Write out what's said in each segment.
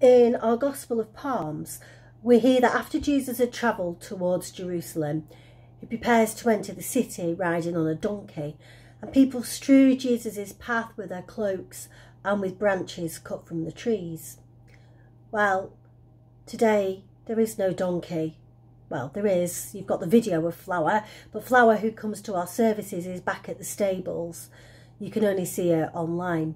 In our Gospel of Palms, we hear that after Jesus had travelled towards Jerusalem, he prepares to enter the city riding on a donkey, and people strew Jesus' path with their cloaks and with branches cut from the trees. Well, today there is no donkey. Well, there is. You've got the video of Flower, but Flower, who comes to our services, is back at the stables. You can only see her online.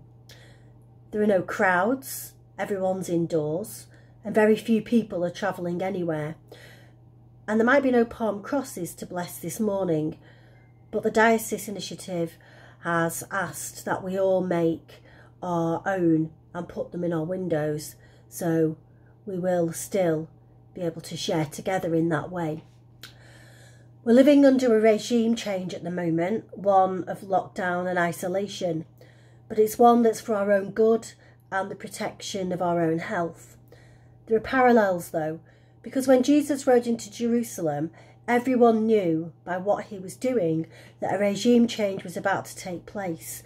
There are no crowds. Everyone's indoors, and very few people are travelling anywhere. And there might be no palm crosses to bless this morning, but the Diocese Initiative has asked that we all make our own and put them in our windows, so we will still be able to share together in that way. We're living under a regime change at the moment, one of lockdown and isolation, but it's one that's for our own good and the protection of our own health. There are parallels though, because when Jesus rode into Jerusalem, everyone knew by what he was doing that a regime change was about to take place,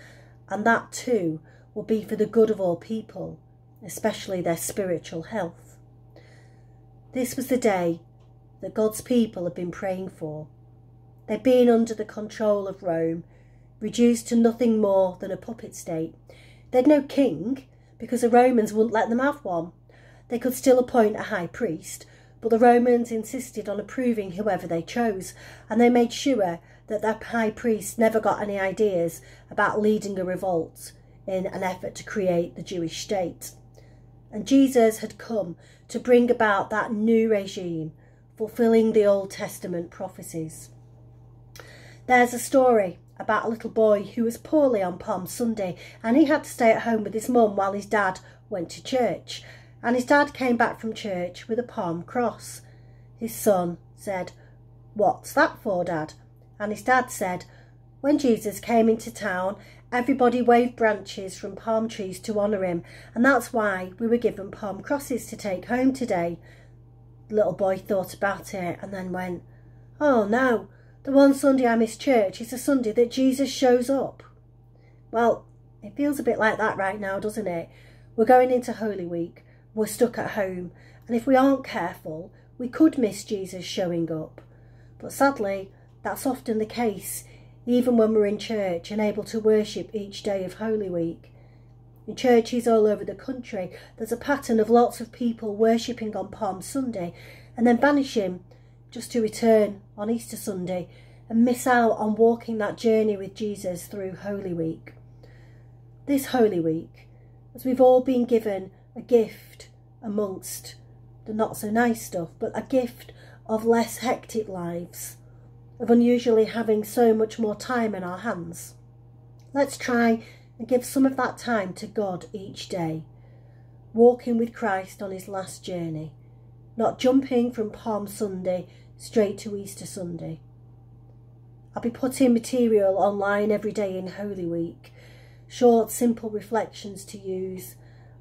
and that too will be for the good of all people, especially their spiritual health. This was the day that God's people had been praying for. They'd been under the control of Rome, reduced to nothing more than a puppet state. They'd no king, because the Romans wouldn't let them have one. They could still appoint a high priest, but the Romans insisted on approving whoever they chose, and they made sure that their high priest never got any ideas about leading a revolt in an effort to create the Jewish state. And Jesus had come to bring about that new regime, fulfilling the Old Testament prophecies. There's a story about a little boy who was poorly on Palm Sunday, and he had to stay at home with his mum while his dad went to church. And his dad came back from church with a palm cross. His son said, "What's that for, Dad?" And his dad said, "When Jesus came into town, everybody waved branches from palm trees to honour him, and that's why we were given palm crosses to take home today." The little boy thought about it and then went, "Oh no, the one Sunday I miss church is the Sunday that Jesus shows up." Well, it feels a bit like that right now, doesn't it? We're going into Holy Week, we're stuck at home, and if we aren't careful, we could miss Jesus showing up. But sadly, that's often the case, even when we're in church and able to worship each day of Holy Week. In churches all over the country, there's a pattern of lots of people worshipping on Palm Sunday and then vanishing just to return on Easter Sunday and miss out on walking that journey with Jesus through Holy Week. This Holy Week, as we've all been given a gift amongst the not so nice stuff, but a gift of less hectic lives, of unusually having so much more time in our hands. Let's try and give some of that time to God each day, walking with Christ on his last journey, not jumping from Palm Sunday straight to Easter Sunday. I'll be putting material online every day in Holy Week, short, simple reflections to use,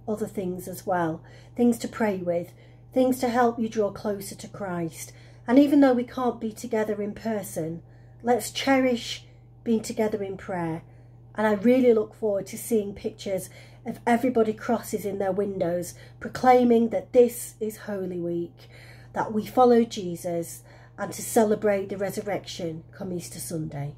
other things as well, things to pray with, things to help you draw closer to Christ. And even though we can't be together in person, let's cherish being together in prayer. And I really look forward to seeing pictures of everybody crosses in their windows, proclaiming that this is Holy Week, that we follow Jesus, and to celebrate the resurrection come Easter Sunday.